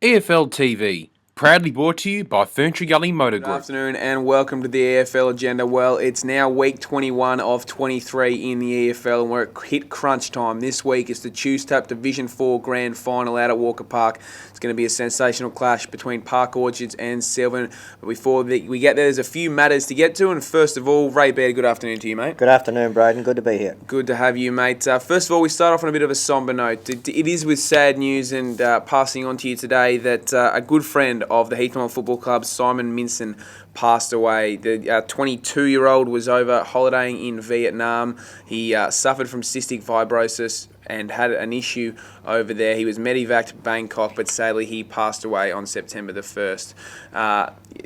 EFL Tv, proudly brought to you by Ferntree Gully Motor Group. Good afternoon and welcome to the EFL Agenda. Well, it's now week 21 of 23 in the EFL and we're hit crunch time. This week is the Choose Tap Division 4 Grand Final out at Walker Park. It's going to be a sensational clash between Park Orchards and Sylvan. But before we get there, there's a few matters to get to. And first of all, Ray Baird, good afternoon to you, mate. Good afternoon, Braden. Good to be here. Good to have you, mate. First of all, we start off on a bit of a sombre note. It is with sad news and passing on to you today that a good friend of the EFL Football Club, Simon Minson, passed away. The 22-year-old was over holidaying in Vietnam. He suffered from cystic fibrosis and had an issue over there. He was medevaced to Bangkok, but sadly he passed away on September the 1st.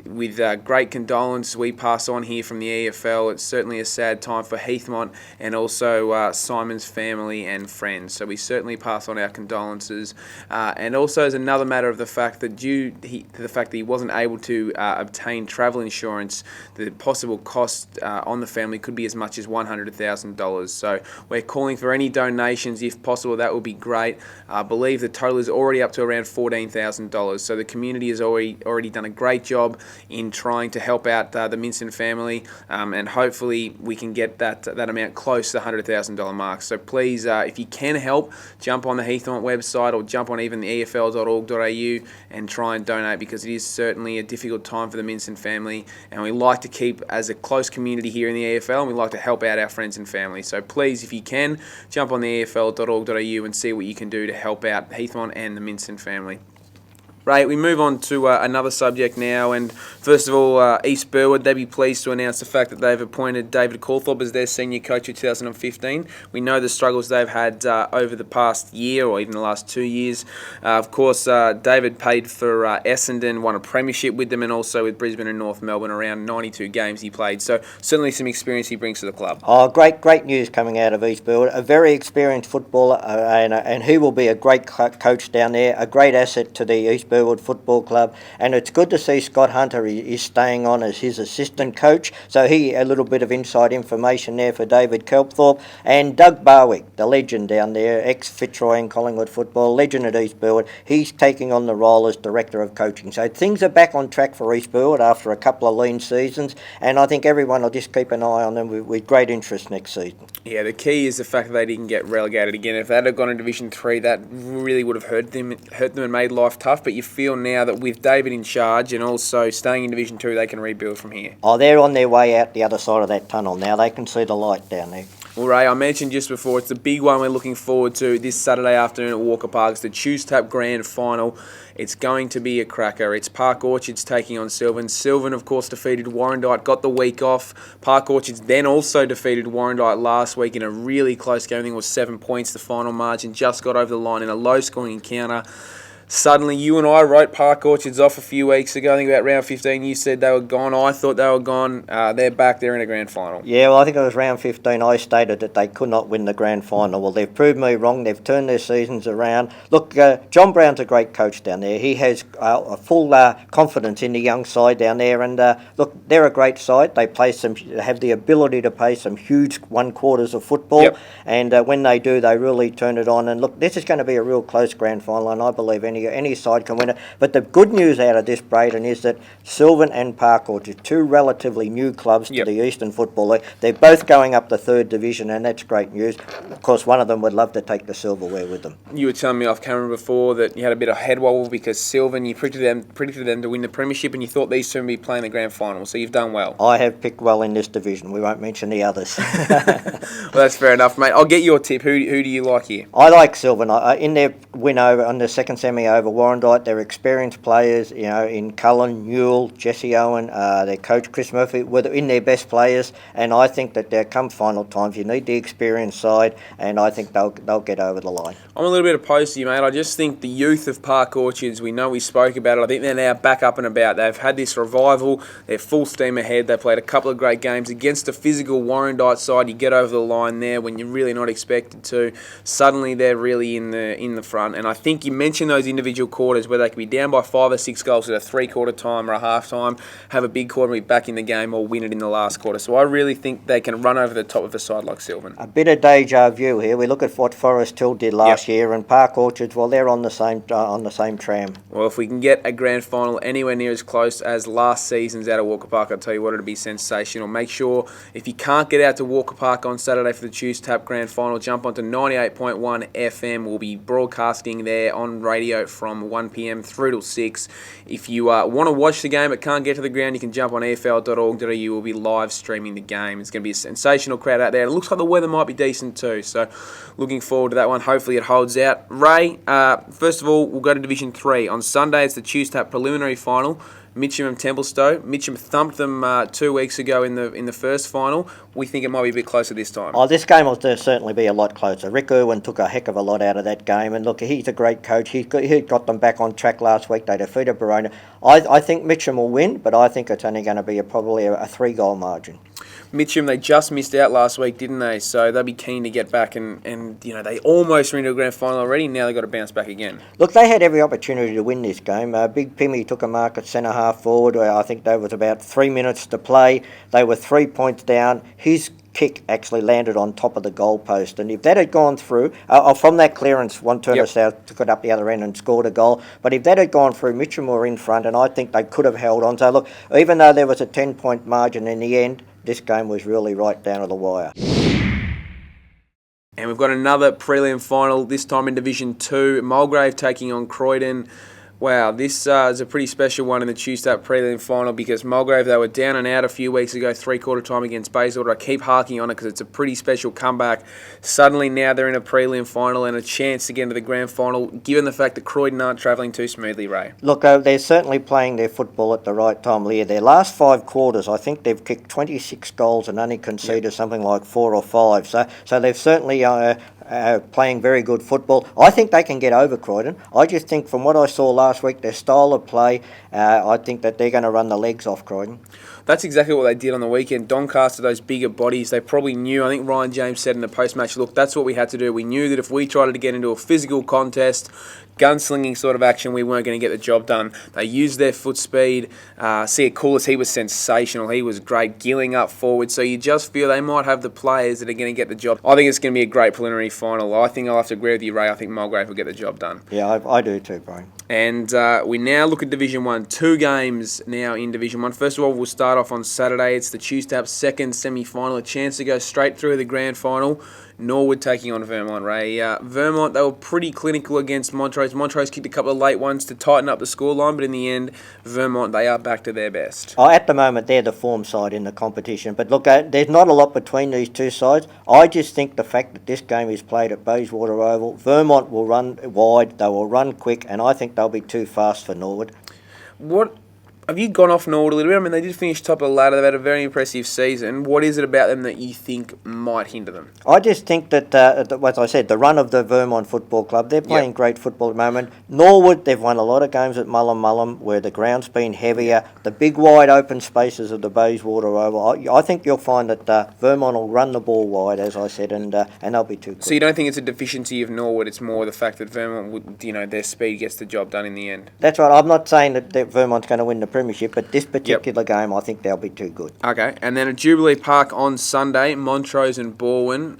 With great condolence, we pass on here from the EFL. It's certainly a sad time for Heathmont and also Simon's family and friends. So we certainly pass on our condolences. And also as another matter of the fact that due to the fact that he wasn't able to obtain travel insurance, the possible cost on the family could be as much as $100,000. So we're calling for any donations if possible. That would be great. I believe the total is already up to around $14,000. So the community has already done a great job in trying to help out the Minson family, and hopefully we can get that amount close to the $100,000 mark. So please, if you can help, jump on the Heathmont website or jump on even the efl.org.au and try and donate, because it is certainly a difficult time for the Minson family, and we like to keep as a close community here in the EFL, and we like to help out our friends and family. So please, if you can, jump on the efl.org.au and see what you can do to help out Heathmont and the Minson family. Right, we move on to another subject now, and first of all, East Burwood, they'd be pleased to announce the fact that they've appointed David Calthorpe as their senior coach of 2015. We know the struggles they've had over the past year or even the last 2 years. Of course, David played for Essendon, won a premiership with them, and also with Brisbane and North Melbourne, around 92 games he played. So certainly some experience he brings to the club. Oh, great news coming out of East Burwood. A very experienced footballer, and he will be a great coach down there, a great asset to the East Burwood Football Club, and it's good to see Scott Hunter is staying on as his assistant coach, so a little bit of inside information there for David Calthorpe. And Doug Barwick, the legend down there, ex-Fitzroy and Collingwood football, legend at East Burwood, he's taking on the role as director of coaching. So things are back on track for East Burwood after a couple of lean seasons, and I think everyone will just keep an eye on them with great interest next season. Yeah, the key is the fact that they didn't get relegated again. If they'd have gone in Division 3, that really would have hurt them and made life tough. But you feel now that with David in charge and also staying in Division 2, they can rebuild from here. Oh, they're on their way out the other side of that tunnel now. They can see the light down there. Well, Ray, I mentioned just before, it's the big one we're looking forward to this Saturday afternoon at Walker Park. It's the Choose Tap Grand Final. It's going to be a cracker. It's Park Orchards taking on Sylvan. Sylvan, of course, defeated Warrandyte, got the week off. Park Orchards then also defeated Warrandyte last week in a really close game. I think it was 7 points, the final margin. Just got over the line in a low-scoring encounter. Suddenly, you and I wrote Park Orchards off a few weeks ago. I think about round 15, you said they were gone. I thought they were gone. They're back. They're in a grand final. Yeah, well, I think it was round 15. I stated that they could not win the grand final. Well, they've proved me wrong. They've turned their seasons around. Look, John Brown's a great coach down there. He has a full confidence in the young side down there. And look, they're a great side. They have the ability to play some huge one-quarters of football. Yep. And when they do, they really turn it on. And look, this is going to be a real close grand final, and I believe any side can win it. But the good news out of this, Braden, is that Sylvan and Park Orchard, two relatively new clubs to the Eastern Football League, they're both going up the third division, and that's great news. Of course, one of them would love to take the silverware with them. You were telling me off camera before that you had a bit of head wobble because Sylvan, you predicted them to win the premiership, and you thought these two would be playing the grand final, so you've done well. I have picked well in this division. We won't mention the others. Well, that's fair enough, mate. I'll get your tip. Who do you like here? I like Sylvan. In their win over on the second semi over Warrandyte, they're experienced players, in Cullen, Newell, Jesse Owen, their coach Chris Murphy, were in their best players, and I think that come final times, you need the experienced side, and I think they'll get over the line. I'm a little bit opposed to you, mate. I just think the youth of Park Orchards, we know we spoke about it, I think they're now back up and about. They've had this revival, they're full steam ahead, they played a couple of great games against a physical Warrandyte side. You get over the line there when you're really not expected to. Suddenly they're really in the front, and I think you mentioned those individual quarters where they can be down by 5 or 6 goals at a three-quarter time or a half-time, have a big quarter and be back in the game, or win it in the last quarter. So I really think they can run over the top of a side like Sylvan. A bit of deja vu here. We look at what Forest Hill did last year, and Park Orchards, well, they're on the same tram. Well, if we can get a grand final anywhere near as close as last season's out at Walker Park, I'll tell you what, it'll be sensational. Make sure, if you can't get out to Walker Park on Saturday for the Choose Tap Grand Final, jump onto 98.1 FM. We'll be broadcasting there on radio from 1 p.m. through till 6. If you want to watch the game but can't get to the ground, you can jump on efl.org.au. We'll be live streaming the game. It's going to be a sensational crowd out there. It looks like the weather might be decent too, so looking forward to that one. Hopefully it holds out. Ray, first of all, we'll go to Division 3. On Sunday, it's the Choose Tap preliminary final. Mitcham and Templestowe. Mitcham thumped them 2 weeks ago in the first final. We think it might be a bit closer this time. Oh, this game will certainly be a lot closer. Rick Irwin took a heck of a lot out of that game, and look, he's a great coach. He got them back on track last week. They defeated Verona. I think Mitcham will win, but I think it's only going to be probably a 3-goal margin. Mitcham, they just missed out last week, didn't they? So they'll be keen to get back, and they almost went into a grand final already. Now they've got to bounce back again. Look, they had every opportunity to win this game. Big Pimmy took a mark at centre-half forward. I think there was about 3 minutes to play. They were 3 points down. His kick actually landed on top of the goalpost, and if that had gone through, from that clearance, one Turner South took it up the other end and scored a goal, but if that had gone through, Mitcham were in front, and I think they could have held on. So look, even though there was a 10-point margin in the end, this game was really right down to the wire. And we've got another prelim final, this time in Division 2. Mulgrave taking on Croydon. Wow, this is a pretty special one in the Choose Tap prelim final because Mulgrave, they were down and out a few weeks ago, three-quarter time against Bayswater. I keep harking on it because it's a pretty special comeback. Suddenly now they're in a prelim final and a chance to get into the grand final, given the fact that Croydon aren't travelling too smoothly, Ray. Look, they're certainly playing their football at the right time of the year. Their last 5 quarters, I think they've kicked 26 goals and only conceded something like 4 or 5. So they've certainly playing very good football. I think they can get over Croydon. I just think from what I saw last week, their style of play, I think that they're going to run the legs off Croydon. That's exactly what they did on the weekend. Doncaster, those bigger bodies, they probably knew. I think Ryan James said in the post-match, look, that's what we had to do. We knew that if we tried to get into a physical contest, gunslinging sort of action, we weren't going to get the job done. They used their foot speed. Sia Coulis, he was sensational. He was great, gilling up forward. So you just feel they might have the players that are going to get the job. I think it's going to be a great preliminary final. I think I'll have to agree with you, Ray. I think Mulgrave will get the job done. Yeah, I do too, Brian. And we now look at Division 1. 2 games now in Division 1. First of all, we'll start off on Saturday. It's the Choose Tap second semi-final. A chance to go straight through the grand final. Norwood taking on Vermont, Ray. Vermont, they were pretty clinical against Montrose. Montrose kicked a couple of late ones to tighten up the scoreline, but in the end, Vermont, they are back to their best. At the moment, they're the form side in the competition. But look, there's not a lot between these two sides. I just think the fact that this game is played at Bayswater Oval, Vermont will run wide, they will run quick, and I think they'll be too fast for Norwood. What have you gone off Norwood a little bit? I mean, they did finish top of the ladder. They've had a very impressive season. What is it about them that you think might hinder them? I just think that, as I said, the run of the Vermont Football Club, they're playing great football at the moment. Norwood, they've won a lot of games at Mullum where the ground's been heavier. The big wide open spaces of the Bayswater Oval, I think you'll find that Vermont will run the ball wide, as I said, and they'll be too good. So you don't think it's a deficiency of Norwood, it's more the fact that Vermont, would, their speed gets the job done in the end? That's right. I'm not saying that Vermont's going to win the premiership, but this particular game, I think they'll be too good. Okay, and then at Jubilee Park on Sunday, Montrose and Balwyn.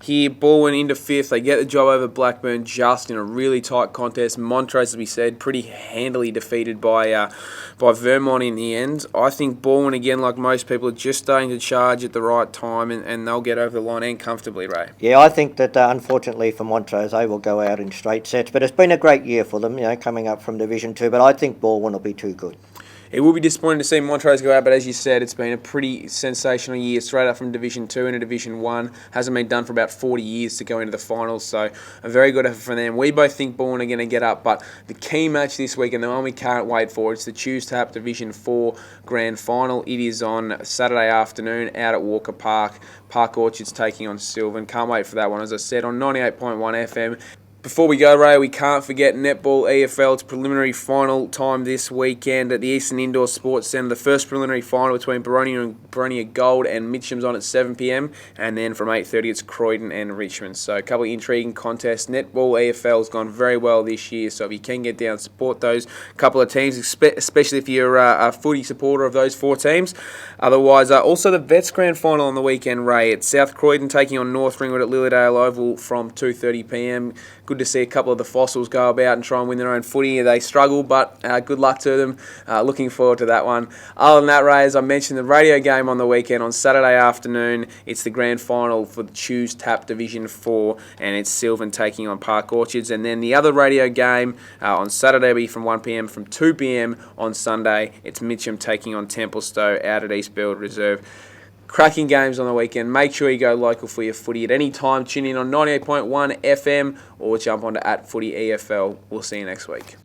Here, Balwyn into 5th. They get the job over Blackburn just in a really tight contest. Montrose, as we said, pretty handily defeated by Vermont in the end. I think Balwyn, again, like most people, are just starting to charge at the right time, and they'll get over the line and comfortably, Ray. Yeah, I think that, unfortunately for Montrose, they will go out in straight sets. But it's been a great year for them, coming up from Division 2. But I think Balwyn will be too good. It will be disappointing to see Montrose go out, but as you said, it's been a pretty sensational year, straight up from Division 2 into Division 1. Hasn't been done for about 40 years to go into the finals, so a very good effort from them. We both think Bourne are going to get up, but the key match this week, and the one we can't wait for, it's the Choose Tap Division 4 Grand Final. It is on Saturday afternoon out at Walker Park. Park Orchards taking on Sylvan. Can't wait for that one, as I said, on 98.1 FM. Before we go, Ray, we can't forget Netball EFL's preliminary final time this weekend at the Eastern Indoor Sports Centre. The first preliminary final between Baronia Gold and Mitcham's on at 7 p.m. And then from 8:30 it's Croydon and Richmond. So a couple of intriguing contests. Netball EFL's gone very well this year, so if you can get down, support those couple of teams, especially if you're a footy supporter of those four teams. Otherwise, also the Vets Grand Final on the weekend, Ray. It's South Croydon taking on North Ringwood at Lilydale Oval from 2:30 p.m. Good to see a couple of the Fossils go about and try and win their own footy. They struggle, but good luck to them. Looking forward to that one. Other than that, Ray, as I mentioned, the radio game on the weekend on Saturday afternoon, it's the grand final for the Choose Tap Division 4, and it's Sylvan taking on Park Orchards. And then the other radio game on Saturday will be from 1 p.m. From 2 p.m. on Sunday, it's Mitcham taking on Templestowe out at East Build Reserve. Cracking games on the weekend. Make sure you go local for your footy at any time. Tune in on 98.1 FM or jump onto @FootyEFL. We'll see you next week.